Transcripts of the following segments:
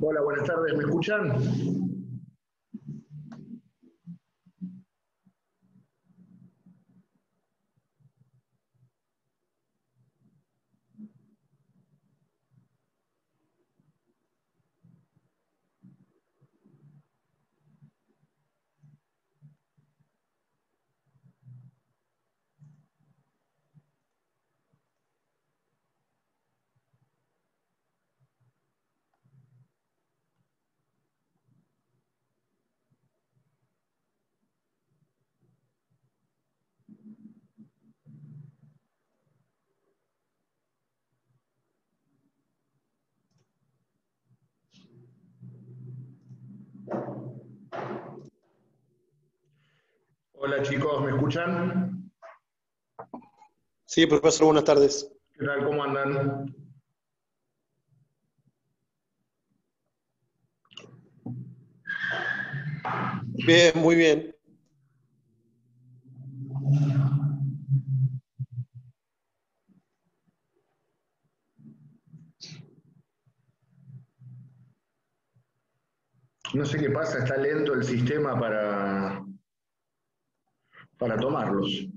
Hola, buenas tardes, ¿me escuchan? Hola chicos, ¿me escuchan? Sí, profesor, buenas tardes. ¿Qué tal? ¿Cómo andan? Bien, muy bien. No sé qué pasa, está lento el sistema para tomarlos.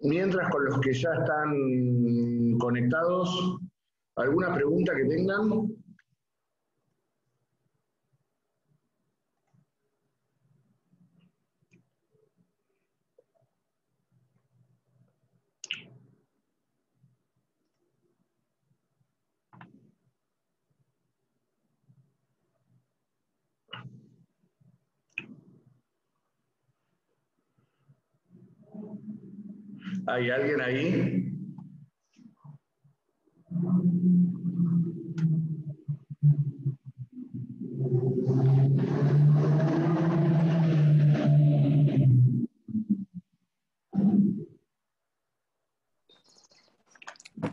Mientras con los que ya están conectados, ¿alguna pregunta que tengan? ¿Hay alguien ahí?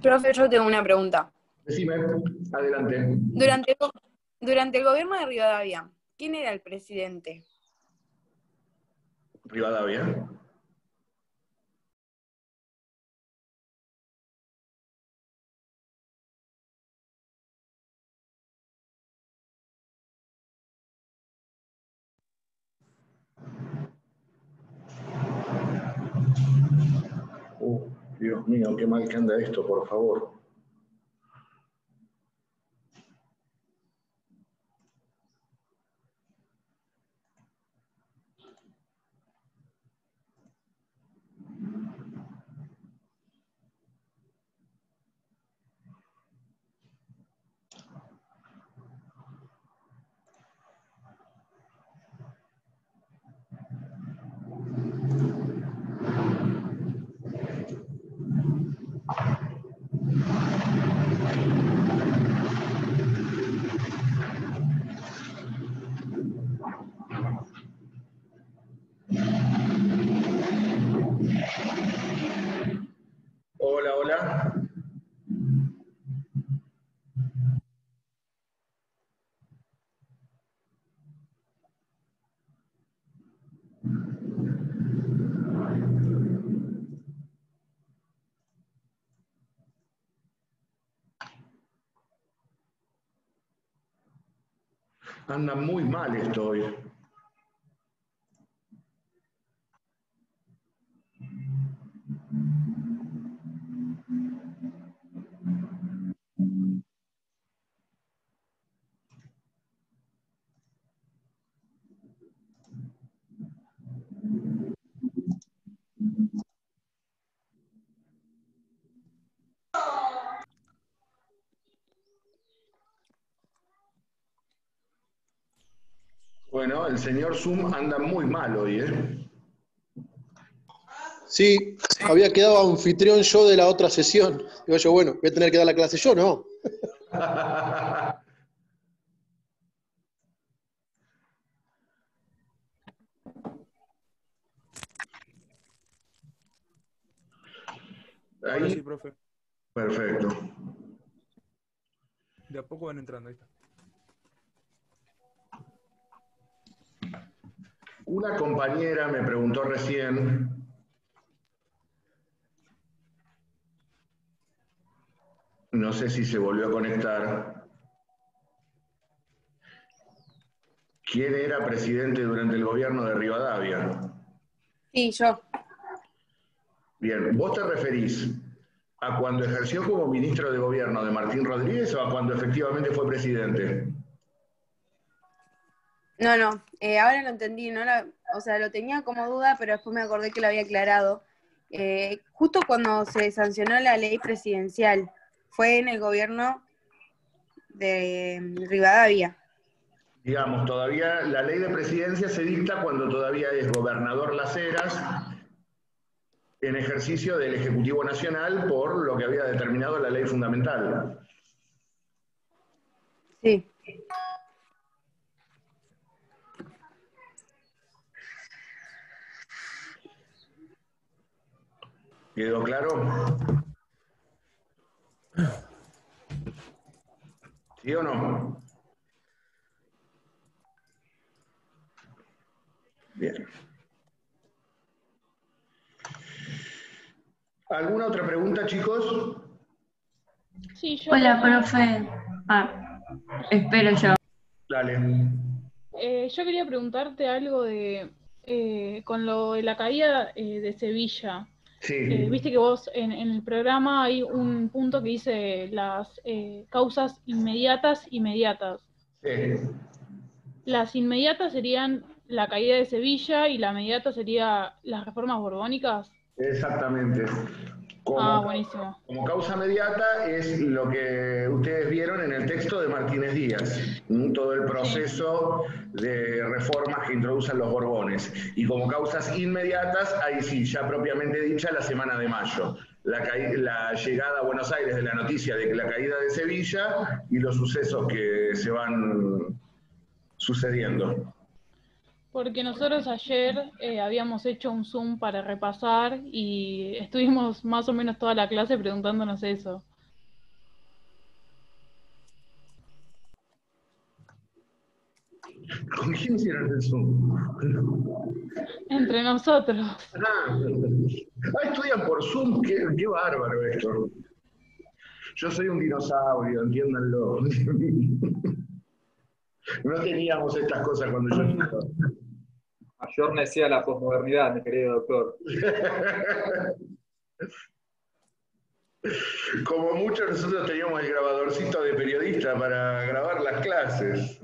Profe, yo tengo una pregunta. Decime, adelante. Durante el gobierno de Rivadavia, ¿quién era el presidente? Rivadavia. Dios mío, qué mal que anda esto, por favor. Anda muy mal esto hoy. Bueno, el señor Zoom anda muy mal hoy, ¿eh? Sí, había quedado anfitrión yo de la otra sesión. Digo yo, bueno, voy a tener que dar la clase yo, ¿no? Ahora sí, Ahí, profe. perfecto. De a poco van entrando, ahí está. Una compañera me preguntó recién, no sé si se volvió a conectar, ¿quién era presidente durante el gobierno de Rivadavia? Sí, yo. Bien, ¿vos te referís a cuando ejerció como ministro de gobierno de Martín Rodríguez o a cuando efectivamente fue presidente? No, ahora lo entendí, o sea, lo tenía como duda, pero después me acordé que lo había aclarado. Justo cuando se sancionó la ley presidencial, fue en el gobierno de Rivadavia. Digamos, todavía la ley de presidencia se dicta cuando todavía es gobernador Las Heras en ejercicio del Ejecutivo Nacional por lo que había determinado la ley fundamental. Sí. ¿Quedó claro? ¿Sí o no? Bien. ¿Alguna otra pregunta, chicos? Sí, yo. Hola, profe. Ah, espero yo. Dale. Yo quería preguntarte algo de con lo de la caída de Sevilla. Sí. Viste que vos en el programa hay un punto que dice las causas inmediatas. Sí. Las inmediatas serían la caída de Sevilla y la mediata sería las reformas borbónicas. Exactamente. Ah, Como, buenísimo. como causa mediata es lo que ustedes vieron en el texto de Martínez Díaz, todo el Sí. proceso de reformas que introducen los Borbones. Y como causas inmediatas, ahí sí, ya propiamente dicha, la semana de mayo. La llegada a Buenos Aires de la noticia de que la caída de Sevilla y los sucesos que se van sucediendo. Porque nosotros ayer habíamos hecho un Zoom para repasar y estuvimos más o menos toda la clase preguntándonos eso. ¿Con quién hicieron el Zoom? Entre nosotros. Estudian por Zoom, qué bárbaro esto. Yo soy un dinosaurio, entiéndanlo. No teníamos estas cosas cuando yo estaba. Mayor necesita la posmodernidad, mi querido doctor. Como muchos nosotros teníamos el grabadorcito de periodista para grabar las clases.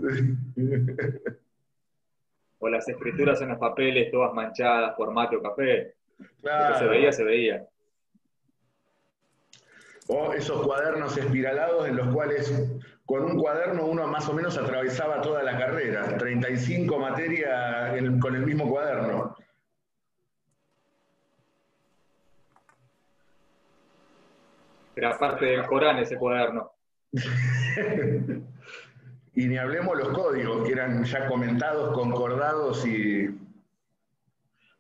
O las escrituras en los papeles, todas manchadas por mate o café. Lo que se Claro. veía, se veía. O esos cuadernos espiralados en los cuales con un cuaderno uno más o menos atravesaba toda la carrera. 35 materias con el mismo cuaderno. Era parte del Corán ese cuaderno. Y ni hablemos los códigos, que eran ya comentados, concordados y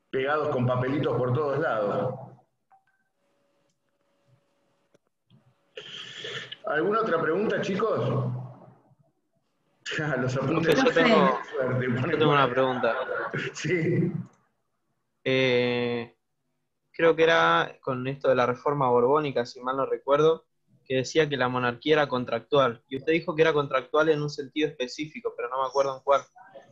pegados con papelitos por todos lados. ¿Alguna otra pregunta, chicos? Ya, los apuntes. Yo tengo- Suerte, Yo tengo una pregunta. Sí. Creo que era con esto de la reforma borbónica, si mal no recuerdo, que decía que la monarquía era contractual. Y usted dijo que era contractual en un sentido específico, pero no me acuerdo en cuál.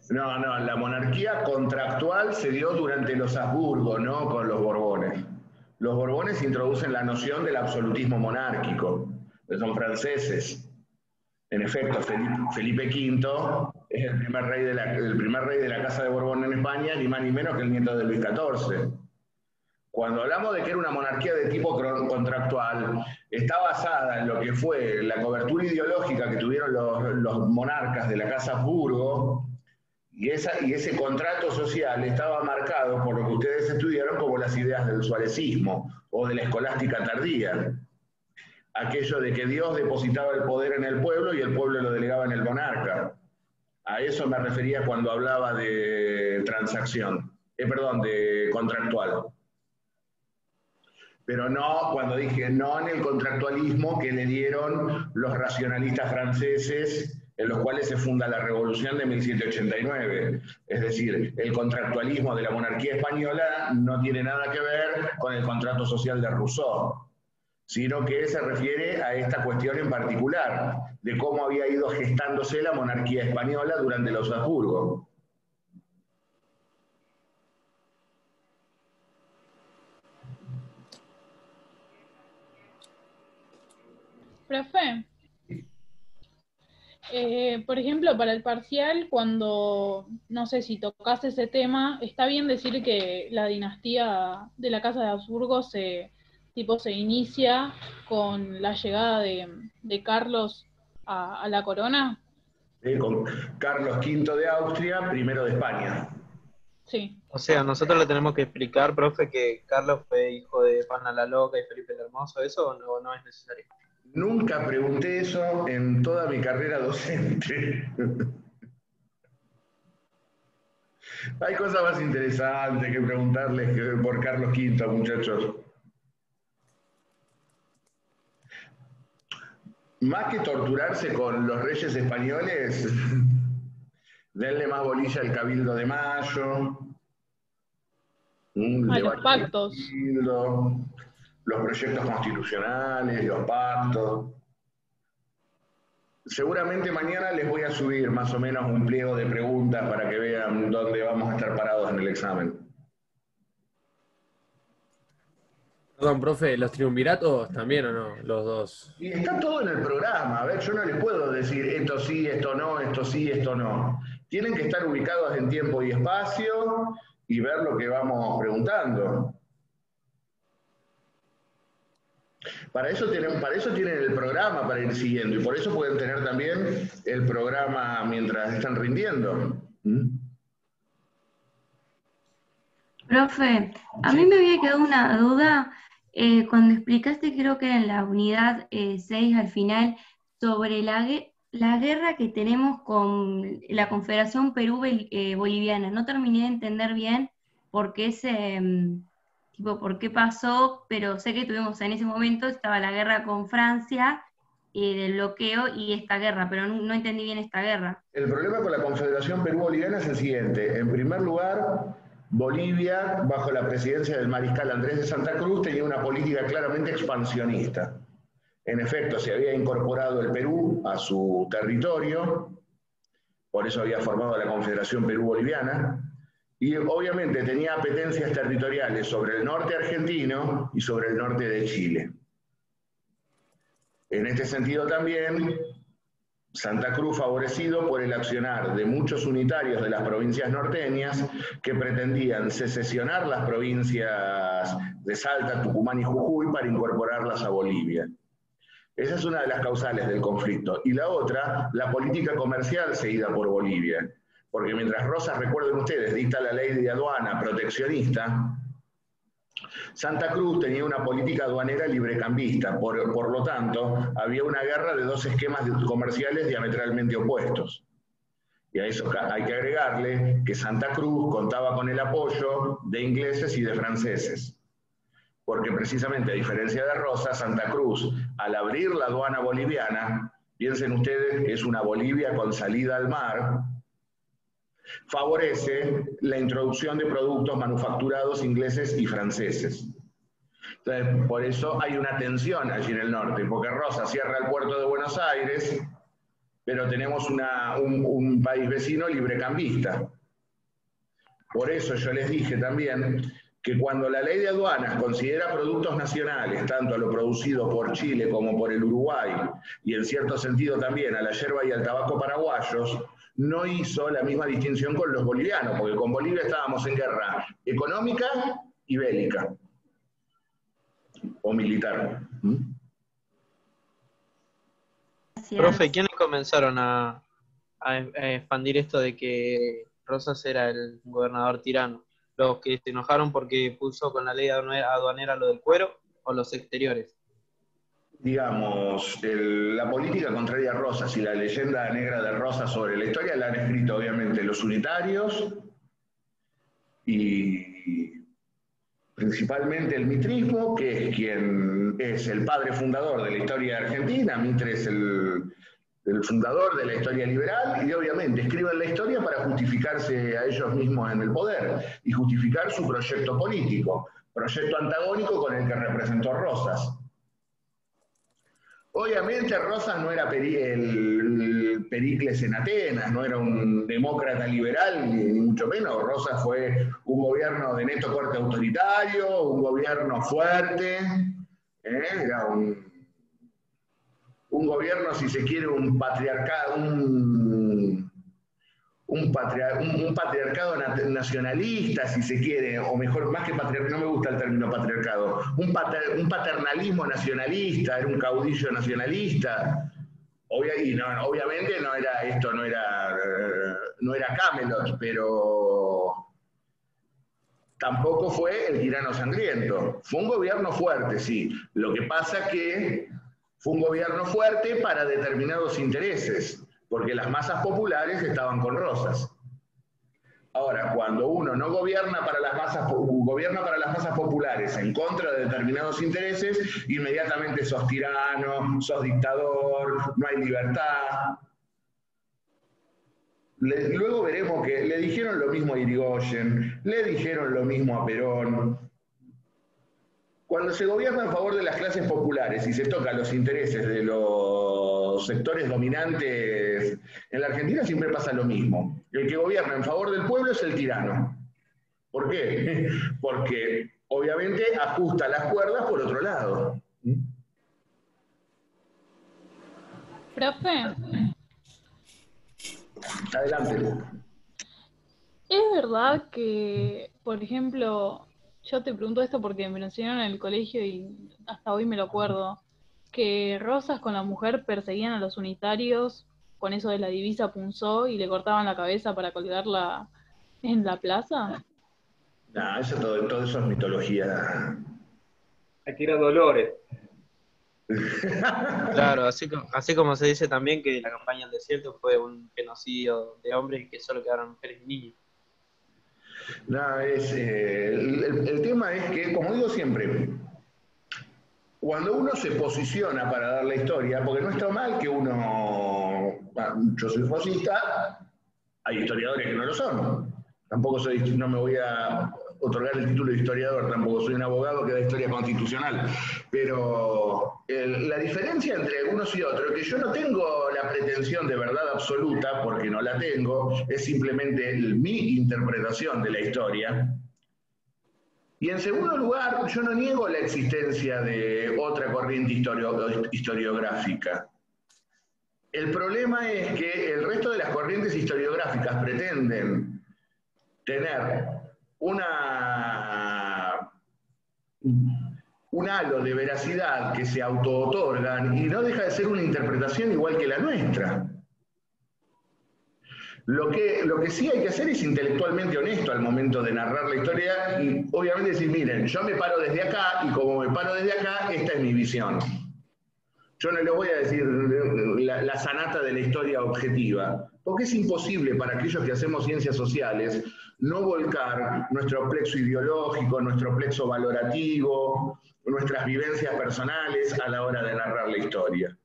No, la monarquía contractual se dio durante los Habsburgo, no con los Borbones. Los Borbones introducen la noción del absolutismo monárquico, que son franceses. En efecto, Felipe V es el primer rey de la Casa de Borbón en España, ni más ni menos que el nieto de Luis XIV. Cuando hablamos de que era una monarquía de tipo contractual, está basada en lo que fue la cobertura ideológica que tuvieron los monarcas de la Casa Habsburgo, y ese contrato social estaba marcado por lo que ustedes estudiaron como las ideas del suarecismo o de la escolástica tardía. Aquello de que Dios depositaba el poder en el pueblo y el pueblo lo delegaba en el monarca. A eso me refería cuando hablaba de de contractual. Pero no, cuando dije no en el contractualismo que le dieron los racionalistas franceses, en los cuales se funda la Revolución de 1789. Es decir, el contractualismo de la monarquía española no tiene nada que ver con el contrato social de Rousseau, sino que se refiere a esta cuestión en particular, de cómo había ido gestándose la monarquía española durante los Habsburgo. Profe, por ejemplo, para el parcial, cuando, no sé si tocas ese tema, está bien decir que la dinastía de la Casa de Habsburgo se inicia con la llegada de Carlos a la corona. Con Carlos V de Austria, primero de España. Sí. O sea, nosotros le tenemos que explicar, profe, que Carlos fue hijo de Juana la Loca y Felipe el Hermoso, ¿eso o no es necesario? Nunca pregunté eso en toda mi carrera docente. Hay cosas más interesantes que preguntarles por Carlos V, muchachos. Más que torturarse con los reyes españoles, denle más bolilla al Cabildo de Mayo, A los pactos. Los proyectos constitucionales, los pactos. Seguramente mañana les voy a subir más o menos un pliego de preguntas para que vean dónde vamos a estar parados en el examen. Perdón, profe, ¿los triunviratos también o no? Los dos. Y está todo en el programa. A ver, yo no les puedo decir esto sí, esto no, esto sí, esto no. Tienen que estar ubicados en tiempo y espacio y ver lo que vamos preguntando. Para eso tienen el programa para ir siguiendo y por eso pueden tener también el programa mientras están rindiendo. Profe, a mí me había quedado una duda cuando explicaste, creo que en la unidad 6 al final, sobre la guerra que tenemos con la Confederación Perú-Boliviana. No terminé de entender bien por qué por qué pasó, pero sé que tuvimos en ese momento, estaba la guerra con Francia, del bloqueo y esta guerra, pero no entendí bien esta guerra. El problema con la Confederación Perú-Boliviana es el siguiente. En primer lugar, Bolivia, bajo la presidencia del mariscal Andrés de Santa Cruz, tenía una política claramente expansionista. En efecto, se había incorporado el Perú a su territorio, por eso había formado la Confederación Perú-Boliviana, y obviamente tenía apetencias territoriales sobre el norte argentino y sobre el norte de Chile. En este sentido también, Santa Cruz favorecido por el accionar de muchos unitarios de las provincias norteñas que pretendían secesionar las provincias de Salta, Tucumán y Jujuy para incorporarlas a Bolivia. Esa es una de las causales del conflicto. Y la otra, la política comercial seguida por Bolivia. Porque mientras Rosas, recuerden ustedes, dicta la ley de aduana proteccionista, Santa Cruz tenía una política aduanera librecambista, por lo tanto, había una guerra de dos esquemas comerciales diametralmente opuestos. Y a eso hay que agregarle que Santa Cruz contaba con el apoyo de ingleses y de franceses. Porque precisamente, a diferencia de Rosas, Santa Cruz, al abrir la aduana boliviana, piensen ustedes que es una Bolivia con salida al mar, favorece la introducción de productos manufacturados ingleses y franceses. Entonces, por eso hay una tensión allí en el norte, porque Rosas cierra el puerto de Buenos Aires, pero tenemos un país vecino librecambista. Por eso yo les dije también que cuando la ley de aduanas considera productos nacionales, tanto a lo producido por Chile como por el Uruguay, y en cierto sentido también a la yerba y al tabaco paraguayos, no hizo la misma distinción con los bolivianos, porque con Bolivia estábamos en guerra económica y bélica, o militar. Profe, ¿quiénes comenzaron a expandir esto de que Rosas era el gobernador tirano? ¿Los que se enojaron porque puso con la ley aduanera lo del cuero o los exteriores? Digamos, la política contraria a Rosas y la leyenda negra de Rosas sobre la historia la han escrito obviamente los unitarios y principalmente el mitrismo, que es quien es el padre fundador de la historia argentina. Mitre es el fundador de la historia liberal, y obviamente escriben la historia para justificarse a ellos mismos en el poder y justificar su proyecto político, proyecto antagónico con el que representó Rosas. Obviamente Rosas no era el Pericles en Atenas, no era un demócrata liberal, ni mucho menos. Rosas fue un gobierno de neto corte autoritario, un gobierno fuerte, era un gobierno, si se quiere, un patriarcado, un patriarcado nacionalista, si se quiere, o mejor, más que patriarcado, no me gusta el término patriarcado, un paternalismo nacionalista, era un caudillo nacionalista. Obviamente no era Camelot, pero tampoco fue el tirano sangriento. Fue un gobierno fuerte, sí. Lo que pasa que fue un gobierno fuerte para determinados intereses, porque las masas populares estaban con Rosas. Ahora, cuando uno no gobierna para las masas, gobierna para las masas populares en contra de determinados intereses, inmediatamente sos tirano, sos dictador, no hay libertad. Luego veremos que le dijeron lo mismo a Irigoyen, le dijeron lo mismo a Perón. Cuando se gobierna en favor de las clases populares y se tocan los intereses de los sectores dominantes en la Argentina, siempre pasa lo mismo. El que gobierna en favor del pueblo es el tirano. ¿Por qué? Porque obviamente ajusta las cuerdas por otro lado. Profe, Adelante. ¿es verdad que, por ejemplo, yo te pregunto esto porque me lo enseñaron en el colegio y hasta hoy me lo acuerdo, que Rosas con la mujer perseguían a los unitarios con eso de la divisa punzó y le cortaban la cabeza para colgarla en la plaza? No, todo eso es mitología. Hay que ir a Dolores. Claro, así como se dice también que la campaña del desierto fue un genocidio de hombres y que solo quedaron mujeres y niños. No, el tema es que, como digo siempre, cuando uno se posiciona para dar la historia, porque no está mal que yo soy rosista, hay historiadores que no lo son. Tampoco no me voy a otorgar el título de historiador, tampoco soy un abogado que da historia constitucional. Pero la diferencia entre unos y otros es que yo no tengo la pretensión de verdad absoluta, porque no la tengo, es simplemente mi interpretación de la historia. Y en segundo lugar, yo no niego la existencia de otra corriente historiográfica. El problema es que el resto de las corrientes historiográficas pretenden tener un halo de veracidad que se auto-otorgan y no deja de ser una interpretación igual que la nuestra. Lo que sí hay que hacer es intelectualmente honesto al momento de narrar la historia y obviamente decir, miren, yo me paro desde acá y como me paro desde acá, esta es mi visión. Yo no les voy a decir la sanata de la historia objetiva, porque es imposible para aquellos que hacemos ciencias sociales no volcar nuestro plexo ideológico, nuestro plexo valorativo, nuestras vivencias personales a la hora de narrar la historia.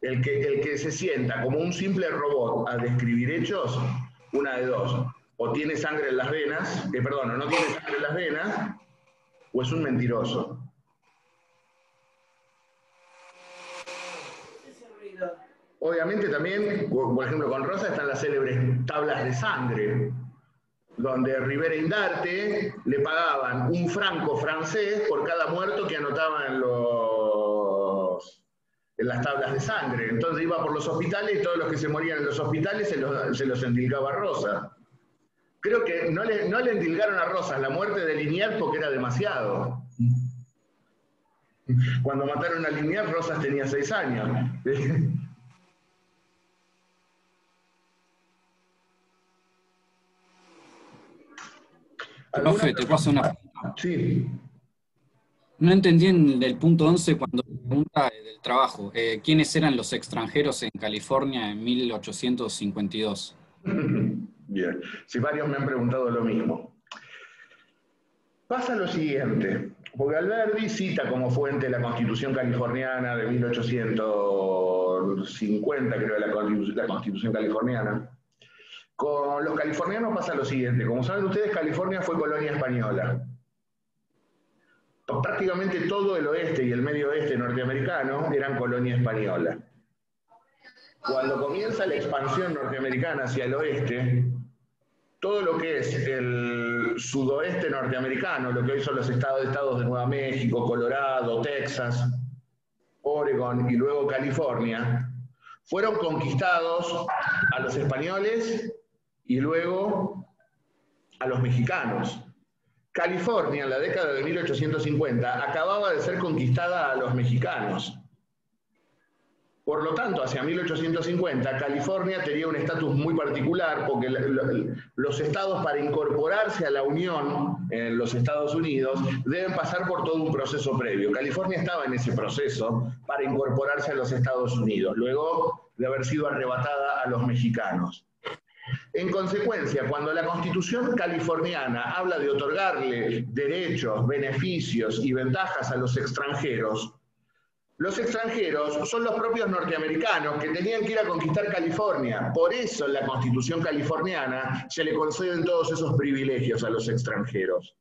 El que se sienta como un simple robot a describir hechos, una de dos, o tiene sangre en las venas, o no tiene sangre en las venas, ¿O es un mentiroso? Obviamente también, por ejemplo, con Rosa están las célebres tablas de sangre, donde Rivera Indarte le pagaban un franco francés por cada muerto que anotaba en las tablas de sangre. Entonces iba por los hospitales y todos los que se morían en los hospitales se los endilgaba a Rosa. Creo que no le endilgaron a Rosas la muerte de Liniers porque era demasiado. Cuando mataron a Liniers, Rosas tenía 6 años. Profe, te puedo hacer una pregunta. Sí. No entendí en el punto 11 cuando pregunta del trabajo. ¿Quiénes eran los extranjeros en California en 1852? Bien, sí, varios me han preguntado lo mismo. Pasa lo siguiente, porque Alberdi cita como fuente la Constitución californiana de 1850, creo, la Constitución californiana. Con los californianos pasa lo siguiente, como saben ustedes, California fue colonia española. Prácticamente todo el oeste y el medio oeste norteamericano eran colonia española. Cuando comienza la expansión norteamericana hacia el oeste, todo lo que es el sudoeste norteamericano, lo que hoy son los estados de Nueva México, Colorado, Texas, Oregon y luego California, fueron conquistados a los españoles y luego a los mexicanos. California, en la década de 1850, acababa de ser conquistada a los mexicanos. Por lo tanto, hacia 1850, California tenía un estatus muy particular porque los estados, para incorporarse a la Unión en los Estados Unidos, deben pasar por todo un proceso previo. California estaba en ese proceso para incorporarse a los Estados Unidos, luego de haber sido arrebatada a los mexicanos. En consecuencia, cuando la Constitución californiana habla de otorgarle derechos, beneficios y ventajas a los extranjeros son los propios norteamericanos que tenían que ir a conquistar California. Por eso en la Constitución californiana se le conceden todos esos privilegios a los extranjeros.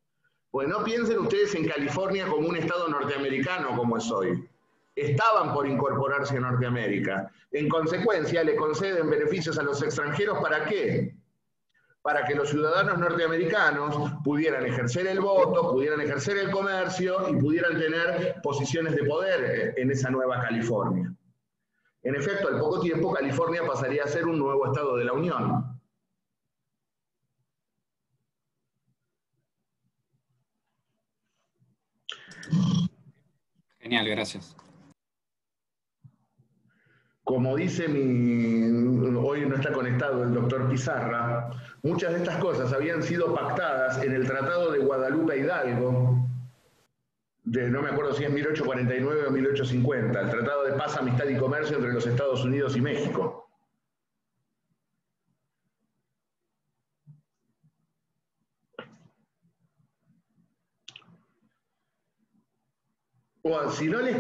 Pues no piensen ustedes en California como un estado norteamericano como es hoy. Estaban por incorporarse a Norteamérica. En consecuencia, le conceden beneficios a los extranjeros, ¿para qué? Para que los ciudadanos norteamericanos pudieran ejercer el voto, pudieran ejercer el comercio y pudieran tener posiciones de poder en esa nueva California. En efecto, al poco tiempo, California pasaría a ser un nuevo estado de la Unión. Genial, gracias. Como dice hoy no está conectado el doctor Pizarra, muchas de estas cosas habían sido pactadas en el Tratado de Guadalupe Hidalgo, no me acuerdo si es 1849 o 1850, el Tratado de Paz, Amistad y Comercio entre los Estados Unidos y México. Bueno, si no les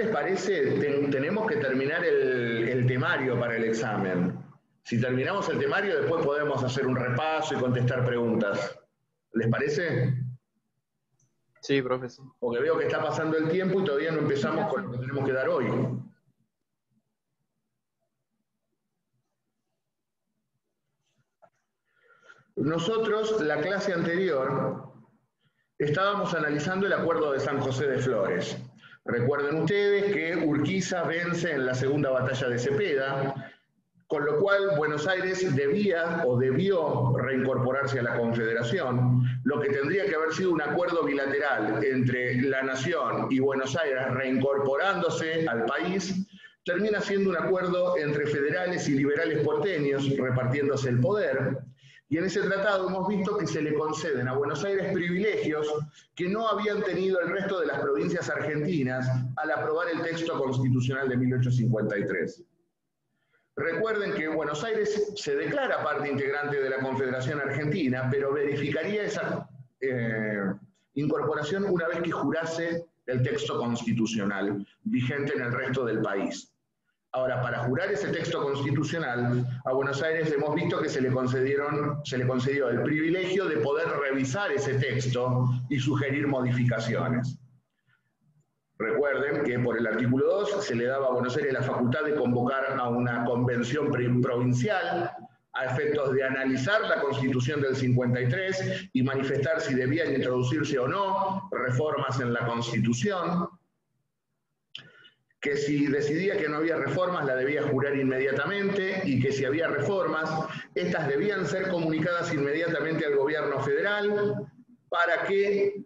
parece, tenemos que terminar el temario para el examen. Si terminamos el temario, después podemos hacer un repaso y contestar preguntas. ¿Les parece? Sí, profesor. Porque veo que está pasando el tiempo y todavía no empezamos con lo que tenemos que dar hoy. Nosotros, la clase anterior, estábamos analizando el acuerdo de San José de Flores. Recuerden ustedes que Urquiza vence en la segunda batalla de Cepeda, con lo cual Buenos Aires debió reincorporarse a la Confederación, lo que tendría que haber sido un acuerdo bilateral entre la Nación y Buenos Aires reincorporándose al país, termina siendo un acuerdo entre federales y liberales porteños repartiéndose el poder. Y en ese tratado hemos visto que se le conceden a Buenos Aires privilegios que no habían tenido el resto de las provincias argentinas al aprobar el texto constitucional de 1853. Recuerden que Buenos Aires se declara parte integrante de la Confederación Argentina, pero verificaría esa incorporación una vez que jurase el texto constitucional vigente en el resto del país. Ahora, para jurar ese texto constitucional, a Buenos Aires hemos visto que se le concedió el privilegio de poder revisar ese texto y sugerir modificaciones. Recuerden que por el artículo 2 se le daba a Buenos Aires la facultad de convocar a una convención provincial a efectos de analizar la Constitución del 53 y manifestar si debían introducirse o no reformas en la Constitución, que si decidía que no había reformas la debía jurar inmediatamente y que si había reformas, estas debían ser comunicadas inmediatamente al gobierno federal para que,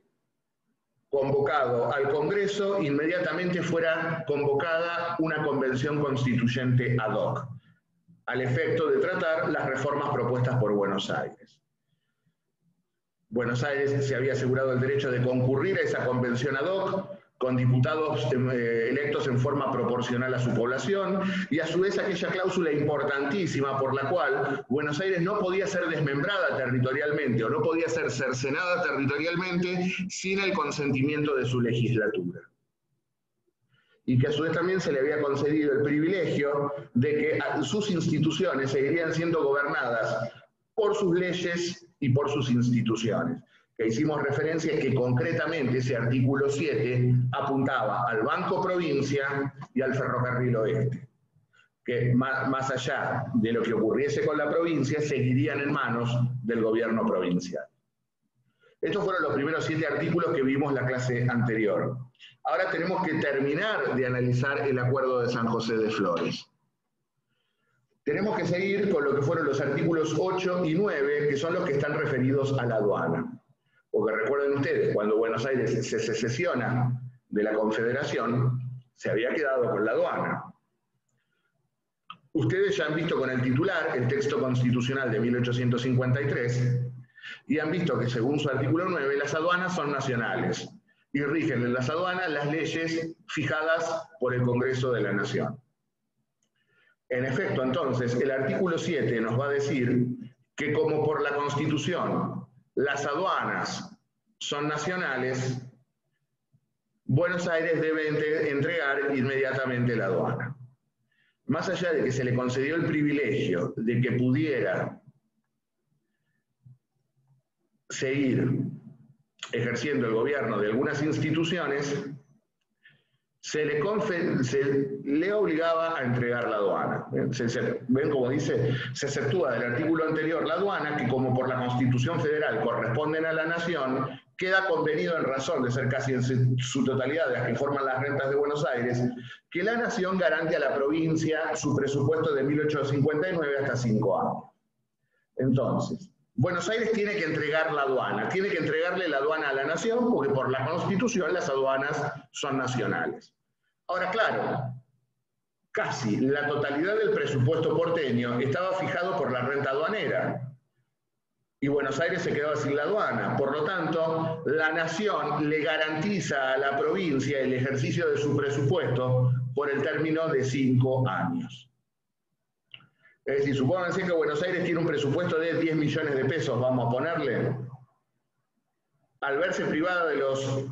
convocado al Congreso, inmediatamente fuera convocada una convención constituyente ad hoc, al efecto de tratar las reformas propuestas por Buenos Aires. Buenos Aires se había asegurado el derecho de concurrir a esa convención ad hoc con diputados electos en forma proporcional a su población, y a su vez aquella cláusula importantísima por la cual Buenos Aires no podía ser desmembrada territorialmente o no podía ser cercenada territorialmente sin el consentimiento de su legislatura. Y que a su vez también se le había concedido el privilegio de que sus instituciones seguirían siendo gobernadas por sus leyes y por sus instituciones. Que hicimos referencia es que concretamente ese artículo 7 apuntaba al Banco Provincia y al Ferrocarril Oeste, que más allá de lo que ocurriese con la provincia, seguirían en manos del gobierno provincial. Estos fueron los primeros 7 artículos que vimos en la clase anterior. Ahora tenemos que terminar de analizar el Acuerdo de San José de Flores. Tenemos que seguir con lo que fueron los artículos 8 y 9, que son los que están referidos a la aduana. Porque recuerden ustedes, cuando Buenos Aires se secesiona de la Confederación, se había quedado con la aduana. Ustedes ya han visto con el titular el texto constitucional de 1853 y han visto que según su artículo 9 las aduanas son nacionales y rigen en las aduanas las leyes fijadas por el Congreso de la Nación. En efecto, entonces, el artículo 7 nos va a decir que como por la Constitución las aduanas son nacionales, Buenos Aires debe entregar inmediatamente la aduana. Más allá de que se le concedió el privilegio de que pudiera seguir ejerciendo el gobierno de algunas instituciones, se le obligaba a entregar la aduana. ¿Ven cómo dice? Se exceptúa del artículo anterior la aduana, que como por la Constitución Federal corresponden a la Nación, queda convenido en razón de ser casi en su totalidad de las que forman las rentas de Buenos Aires, que la Nación garante a la provincia su presupuesto de 1859 hasta 5 años. Entonces, Buenos Aires tiene que entregar la aduana, tiene que entregarle la aduana a la Nación, porque por la Constitución las aduanas son nacionales. Ahora, claro, casi la totalidad del presupuesto porteño estaba fijado por la renta aduanera, y Buenos Aires se quedaba sin la aduana. Por lo tanto, la Nación le garantiza a la provincia el ejercicio de su presupuesto por el término de 5 años. Es decir, supónganse que Buenos Aires tiene un presupuesto de 10 millones de pesos, vamos a ponerle. Al verse privada de los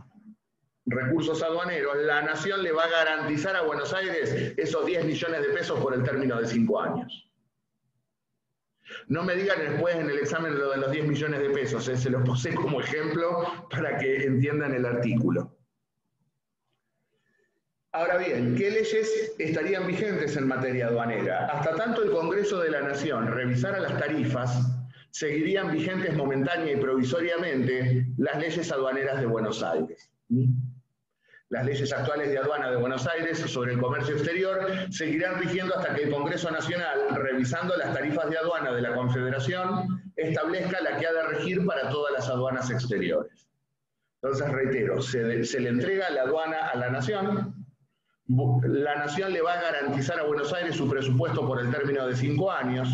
recursos aduaneros, la Nación le va a garantizar a Buenos Aires esos 10 millones de pesos por el término de 5 años. No me digan después en el examen lo de los 10 millones de pesos, se los puse como ejemplo para que entiendan el artículo. Ahora bien, ¿qué leyes estarían vigentes en materia aduanera? Hasta tanto el Congreso de la Nación revisara las tarifas, seguirían vigentes momentánea y provisoriamente las leyes aduaneras de Buenos Aires. Las leyes actuales de aduana de Buenos Aires sobre el comercio exterior seguirán rigiendo hasta que el Congreso Nacional, revisando las tarifas de aduana de la Confederación, establezca la que ha de regir para todas las aduanas exteriores. Entonces, reitero, se le entrega la aduana a la Nación le va a garantizar a Buenos Aires su presupuesto por el término de 5 años,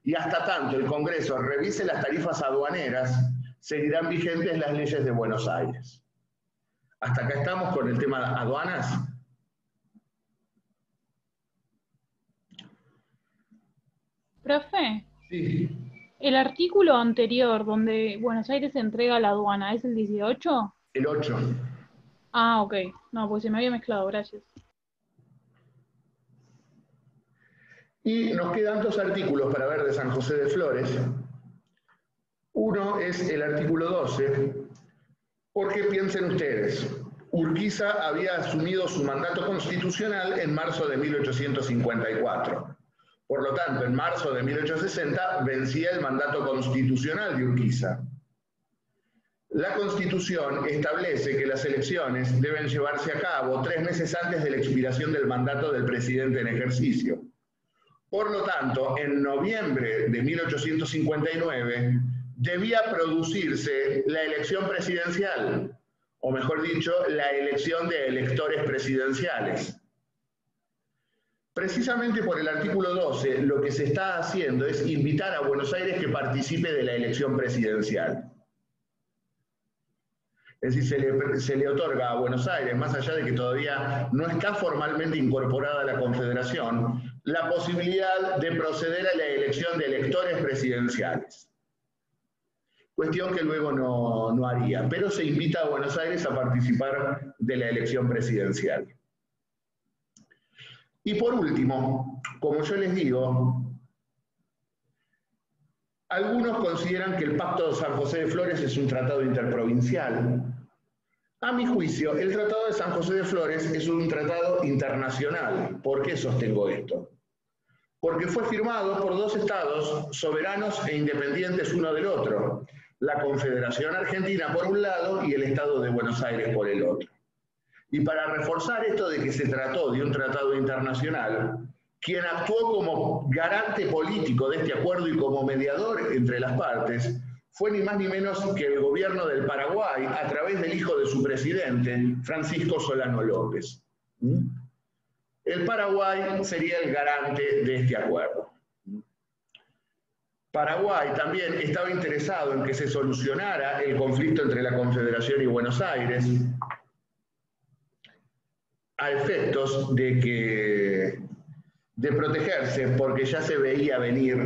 y hasta tanto el Congreso revise las tarifas aduaneras, seguirán vigentes las leyes de Buenos Aires. ¿Hasta acá estamos con el tema de aduanas? Profe, Sí. el artículo anterior donde Buenos Aires entrega la aduana, ¿es el 18? El 8. Ah, ok. No, pues se me había mezclado, gracias. Y nos quedan 2 artículos para ver de San José de Flores. Uno es el artículo 12, porque piensen ustedes, Urquiza había asumido su mandato constitucional en marzo de 1854. Por lo tanto, en marzo de 1860 vencía el mandato constitucional de Urquiza. La Constitución establece que las elecciones deben llevarse a cabo 3 meses antes de la expiración del mandato del presidente en ejercicio. Por lo tanto, en noviembre de 1859 debía producirse la elección presidencial, o mejor dicho, la elección de electores presidenciales. Precisamente por el artículo 12, lo que se está haciendo es invitar a Buenos Aires que participe de la elección presidencial. Es decir, se le otorga a Buenos Aires, más allá de que todavía no está formalmente incorporada a la Confederación, la posibilidad de proceder a la elección de electores presidenciales. Cuestión que luego no haría, pero se invita a Buenos Aires a participar de la elección presidencial. Y por último, como yo les digo, algunos consideran que el Pacto de San José de Flores es un tratado interprovincial. A mi juicio, el Tratado de San José de Flores es un tratado internacional. ¿Por qué sostengo esto? Porque fue firmado por 2 estados soberanos e independientes uno del otro, la Confederación Argentina por un lado y el Estado de Buenos Aires por el otro. Y para reforzar esto de que se trató de un tratado internacional, quien actuó como garante político de este acuerdo y como mediador entre las partes fue ni más ni menos que el gobierno del Paraguay a través del hijo de su presidente, Francisco Solano López. El Paraguay sería el garante de este acuerdo. Paraguay también estaba interesado en que se solucionara el conflicto entre la Confederación y Buenos Aires, a efectos de protegerse, porque ya se veía venir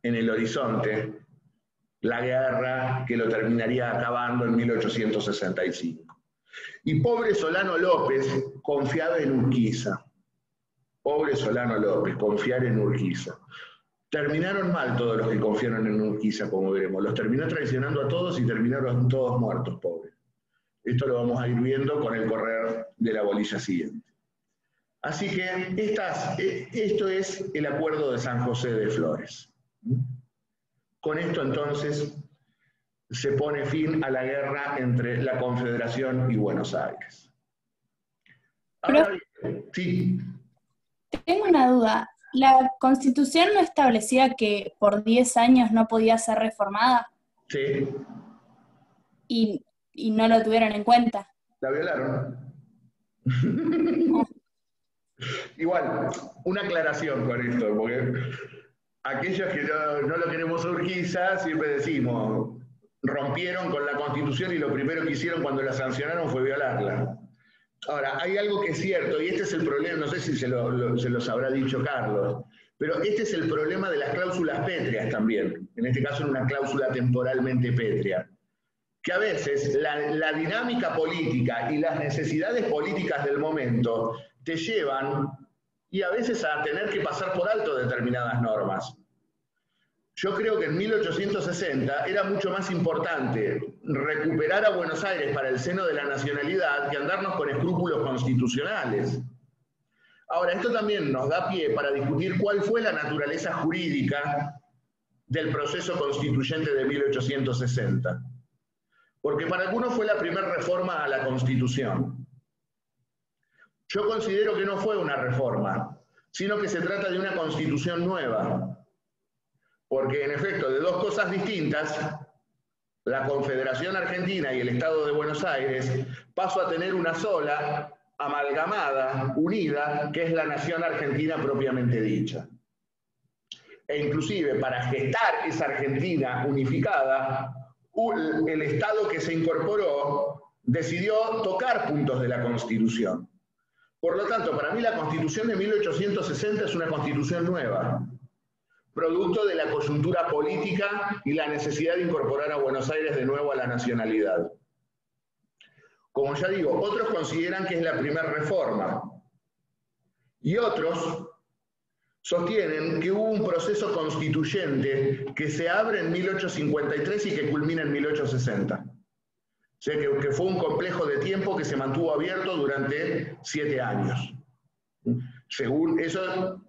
en el horizonte la guerra que lo terminaría acabando en 1865. Y pobre Solano López confiaba en Urquiza. Pobre Solano López, confiar en Urquiza. Terminaron mal todos los que confiaron en Urquiza, como veremos. Los terminó traicionando a todos y terminaron todos muertos, pobres. Esto lo vamos a ir viendo con el correr de la bolilla siguiente. Así que esto es el acuerdo de San José de Flores. Con esto entonces se pone fin a la guerra entre la Confederación y Buenos Aires. Ahora bien, sí. Tengo una duda. ¿La Constitución no establecía que por 10 años no podía ser reformada? Sí. ¿Y no lo tuvieron en cuenta? La violaron. Igual, una aclaración con esto, porque aquellos que no lo queremos a Urquiza, siempre decimos, rompieron con la Constitución y lo primero que hicieron cuando la sancionaron fue violarla. Ahora, hay algo que es cierto, y este es el problema, no sé si se los habrá dicho Carlos, pero este es el problema de las cláusulas pétreas también, en este caso en una cláusula temporalmente pétrea, que a veces la dinámica política y las necesidades políticas del momento te llevan, y a veces a tener que pasar por alto determinadas normas. Yo creo que en 1860 era mucho más importante recuperar a Buenos Aires para el seno de la nacionalidad que andarnos con escrúpulos constitucionales. Ahora, esto también nos da pie para discutir cuál fue la naturaleza jurídica del proceso constituyente de 1860. Porque para algunos fue la primera reforma a la Constitución. Yo considero que no fue una reforma, sino que se trata de una Constitución nueva. Porque en efecto, de 2 cosas distintas, la Confederación Argentina y el Estado de Buenos Aires, pasó a tener una sola, amalgamada, unida, que es la nación argentina propiamente dicha. E inclusive, para gestar esa Argentina unificada, el Estado que se incorporó decidió tocar puntos de la Constitución. Por lo tanto, para mí la Constitución de 1860 es una Constitución nueva, producto de la coyuntura política y la necesidad de incorporar a Buenos Aires de nuevo a la nacionalidad. Como ya digo, otros consideran que es la primera reforma, y otros sostienen que hubo un proceso constituyente que se abre en 1853 y que culmina en 1860. O sea, que fue un complejo de tiempo que se mantuvo abierto durante 7 años. Según eso,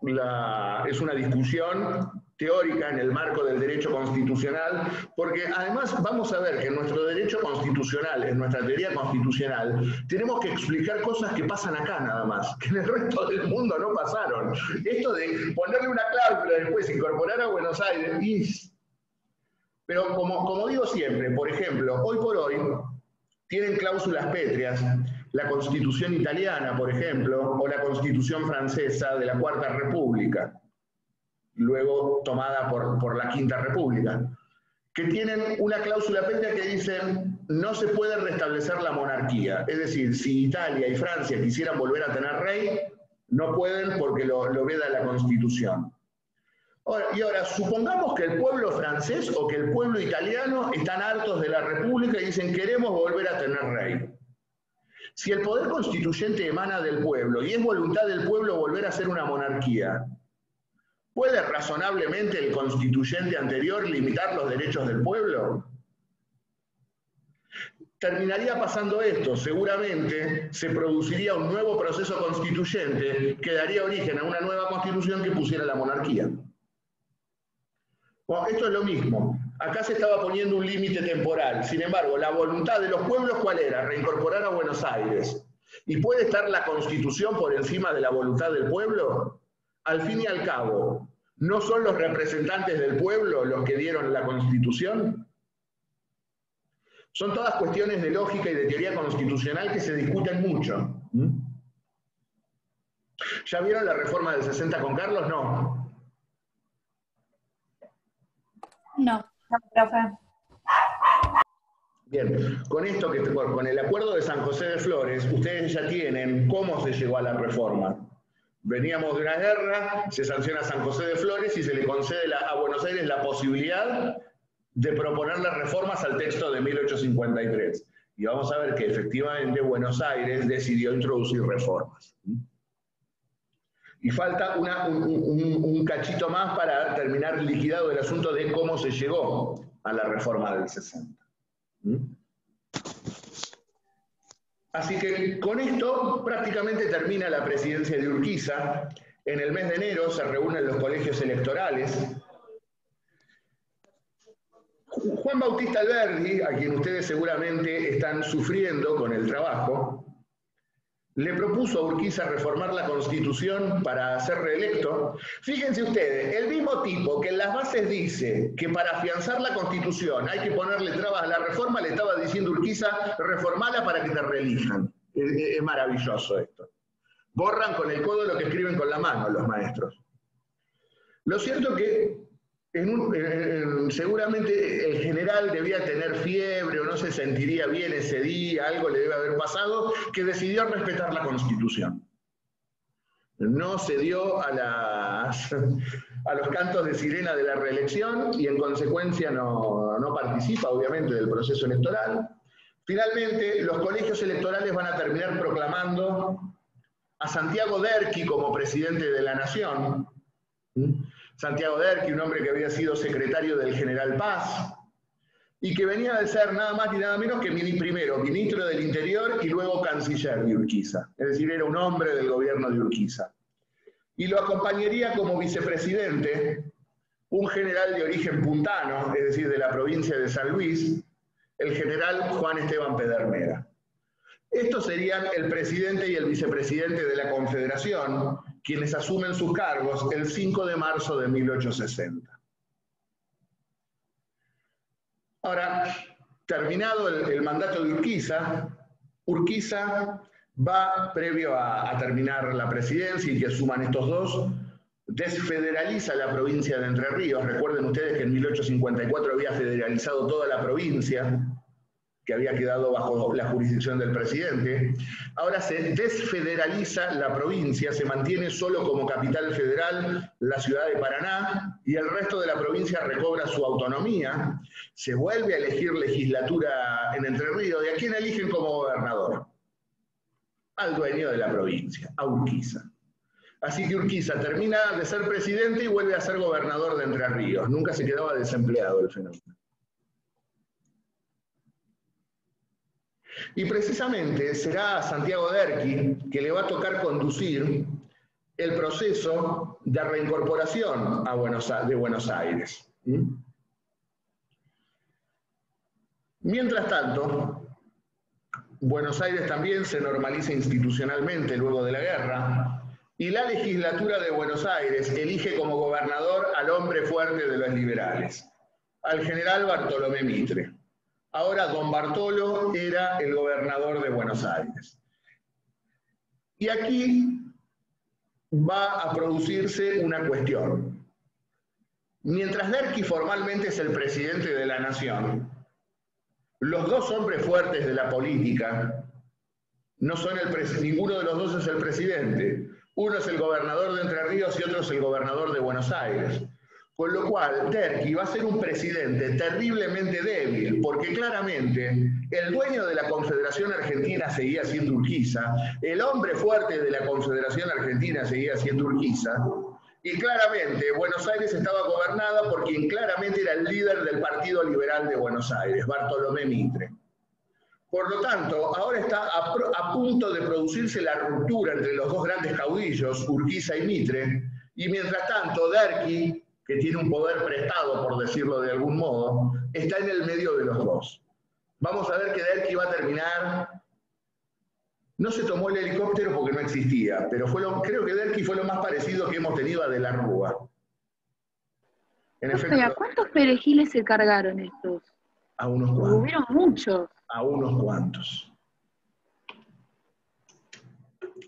es una discusión teórica en el marco del derecho constitucional, porque además vamos a ver que en nuestro derecho constitucional, en nuestra teoría constitucional, tenemos que explicar cosas que pasan acá nada más, que en el resto del mundo no pasaron. Esto de ponerle una cláusula después incorporar a Buenos Aires, pero como digo siempre, por ejemplo, hoy por hoy tienen cláusulas pétreas la Constitución italiana, por ejemplo, o la Constitución francesa de la Cuarta República, luego tomada por la Quinta República, que tienen una cláusula pétrea que dice no se puede restablecer la monarquía. Es decir, si Italia y Francia quisieran volver a tener rey, no pueden porque lo veda la Constitución. Y ahora, supongamos que el pueblo francés o que el pueblo italiano están hartos de la República y dicen queremos volver a tener rey. Si el poder constituyente emana del pueblo y es voluntad del pueblo volver a ser una monarquía, ¿puede razonablemente el constituyente anterior limitar los derechos del pueblo? Terminaría pasando esto, seguramente se produciría un nuevo proceso constituyente que daría origen a una nueva constitución que pusiera la monarquía. Bueno, esto es lo mismo. Acá se estaba poniendo un límite temporal. Sin embargo, la voluntad de los pueblos, ¿cuál era? Reincorporar a Buenos Aires. ¿Y puede estar la Constitución por encima de la voluntad del pueblo? Al fin y al cabo, ¿no son los representantes del pueblo los que dieron la Constitución? Son todas cuestiones de lógica y de teoría constitucional que se discuten mucho. ¿Ya vieron la reforma del 60 con Carlos? No. No, profe. Bien, con esto, con el acuerdo de San José de Flores, ustedes ya tienen cómo se llegó a la reforma. Veníamos de una guerra, se sanciona San José de Flores y se le concede a Buenos Aires la posibilidad de proponer las reformas al texto de 1853. Y vamos a ver que efectivamente Buenos Aires decidió introducir reformas. Y falta un cachito más para terminar liquidado el asunto de cómo se llegó a la reforma del 60. Así que con esto prácticamente termina la presidencia de Urquiza. En el mes de enero se reúnen los colegios electorales. Juan Bautista Alberdi, a quien ustedes seguramente están sufriendo con el trabajo, le propuso a Urquiza reformar la Constitución para ser reelecto. Fíjense ustedes, el mismo tipo que en las bases dice que para afianzar la Constitución hay que ponerle trabas a la reforma, le estaba diciendo Urquiza, reformala para que te reelijan. Es maravilloso esto. Borran con el codo lo que escriben con la mano los maestros. Lo cierto es que seguramente el general debía tener fiebre o no se sentiría bien ese día, algo le debe haber pasado, que decidió respetar la Constitución. No cedió a los cantos de sirena de la reelección y en consecuencia no participa obviamente del proceso electoral. Finalmente, los colegios electorales van a terminar proclamando a Santiago Derqui como presidente de la Nación. Santiago Derqui, un hombre que había sido secretario del general Paz, y que venía de ser nada más ni nada menos que primero ministro del Interior y luego canciller de Urquiza. Es decir, era un hombre del gobierno de Urquiza. Y lo acompañaría como vicepresidente un general de origen puntano, es decir, de la provincia de San Luis, el general Juan Esteban Pedernera. Estos serían el presidente y el vicepresidente de la Confederación, quienes asumen sus cargos el 5 de marzo de 1860. Ahora, terminado el mandato de Urquiza, Urquiza va, previo a terminar la presidencia y que asuman estos dos, desfederaliza la provincia de Entre Ríos. Recuerden ustedes que en 1854 había federalizado toda la provincia, que había quedado bajo la jurisdicción del presidente. Ahora se desfederaliza la provincia, se mantiene solo como capital federal la ciudad de Paraná y el resto de la provincia recobra su autonomía. Se vuelve a elegir legislatura en Entre Ríos. ¿Y a quién eligen como gobernador? Al dueño de la provincia, a Urquiza. Así que Urquiza termina de ser presidente y vuelve a ser gobernador de Entre Ríos. Nunca se quedaba desempleado el fenómeno. Y precisamente será a Santiago Derqui que le va a tocar conducir el proceso de reincorporación de Buenos Aires. Mientras tanto, Buenos Aires también se normaliza institucionalmente luego de la guerra, y la legislatura de Buenos Aires elige como gobernador al hombre fuerte de los liberales, al general Bartolomé Mitre. Ahora don Bartolo era el gobernador de Buenos Aires. Y aquí va a producirse una cuestión. Mientras Derqui formalmente es el presidente de la nación, los dos hombres fuertes de la política no son ninguno de los dos es el presidente. Uno es el gobernador de Entre Ríos y otro es el gobernador de Buenos Aires. Con lo cual, Derqui va a ser un presidente terriblemente débil, porque claramente el dueño de la Confederación Argentina seguía siendo Urquiza, el hombre fuerte de la Confederación Argentina seguía siendo Urquiza, y claramente Buenos Aires estaba gobernada por quien claramente era el líder del Partido Liberal de Buenos Aires, Bartolomé Mitre. Por lo tanto, ahora está a punto de producirse la ruptura entre los dos grandes caudillos, Urquiza y Mitre, y mientras tanto Derqui, que tiene un poder prestado, por decirlo de algún modo, está en el medio de los dos. Vamos a ver que Derqui va a terminar. No se tomó el helicóptero porque no existía, pero creo que Derqui fue lo más parecido que hemos tenido a De la Rúa. En efecto, ¿A cuántos perejiles se cargaron estos? A unos cuantos. Hubieron muchos. A unos cuantos.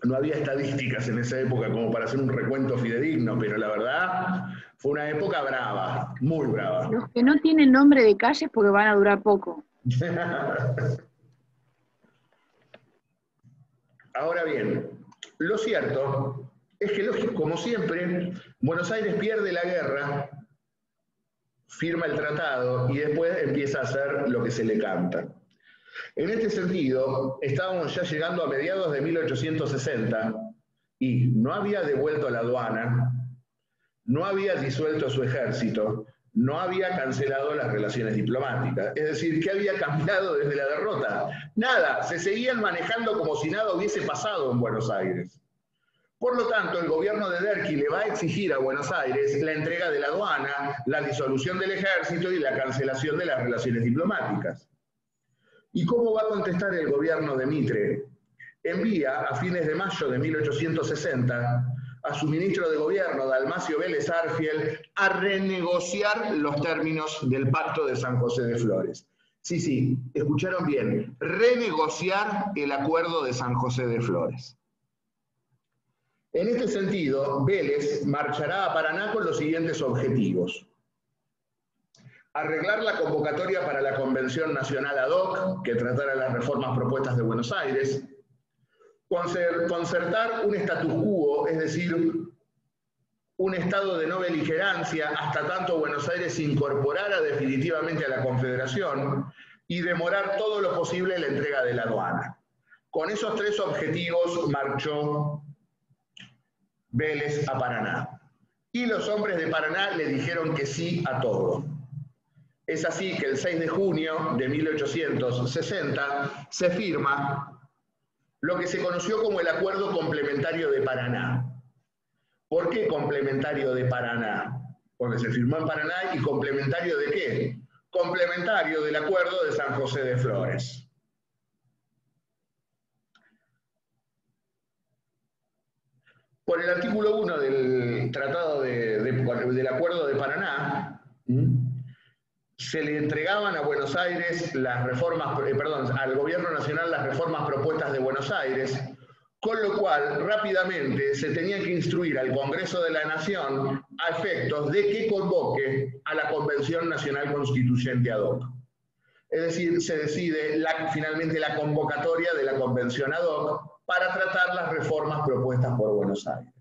No había estadísticas en esa época como para hacer un recuento fidedigno, pero la verdad fue una época brava, muy brava. Los que no tienen nombre de calles porque van a durar poco. Ahora bien, lo cierto es que, como siempre, Buenos Aires pierde la guerra, firma el tratado y después empieza a hacer lo que se le canta. En este sentido, estábamos ya llegando a mediados de 1860 y no había devuelto la aduana, no había disuelto su ejército, no había cancelado las relaciones diplomáticas. Es decir, ¿qué había cambiado desde la derrota? Nada, se seguían manejando como si nada hubiese pasado en Buenos Aires. Por lo tanto, el gobierno de Derqui le va a exigir a Buenos Aires la entrega de la aduana, la disolución del ejército y la cancelación de las relaciones diplomáticas. ¿Y cómo va a contestar el gobierno de Mitre? Envía a fines de mayo de 1860 a su ministro de gobierno, Dalmacio Vélez Arfiel, a renegociar los términos del Pacto de San José de Flores. Sí, escucharon bien, renegociar el acuerdo de San José de Flores. En este sentido, Vélez marchará a Paraná con los siguientes objetivos. Arreglar la convocatoria para la Convención Nacional ad hoc, que tratara las reformas propuestas de Buenos Aires, concertar un status quo, es decir, un estado de no beligerancia hasta tanto Buenos Aires se incorporara definitivamente a la Confederación y demorar todo lo posible la entrega de la aduana. Con esos tres objetivos marchó Vélez a Paraná. Y los hombres de Paraná le dijeron que sí a todo. Es así que el 6 de junio de 1860 se firma lo que se conoció como el Acuerdo Complementario de Paraná. ¿Por qué complementario de Paraná? Porque se firmó en Paraná y complementario de qué? Complementario del Acuerdo de San José de Flores. Por el artículo 1 del Tratado del Acuerdo de Paraná, se le entregaban a Buenos Aires las reformas, al Gobierno Nacional las reformas propuestas de Buenos Aires, con lo cual rápidamente se tenía que instruir al Congreso de la Nación a efectos de que convoque a la Convención Nacional Constituyente ad hoc. Es decir, se decide finalmente la convocatoria de la Convención ad hoc para tratar las reformas propuestas por Buenos Aires.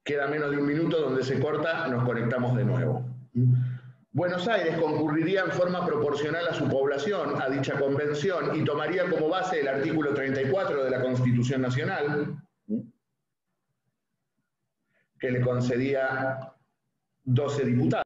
Queda menos de un minuto donde se corta, nos conectamos de nuevo. Buenos Aires concurriría en forma proporcional a su población a dicha convención y tomaría como base el artículo 34 de la Constitución Nacional, que le concedía 12 diputados.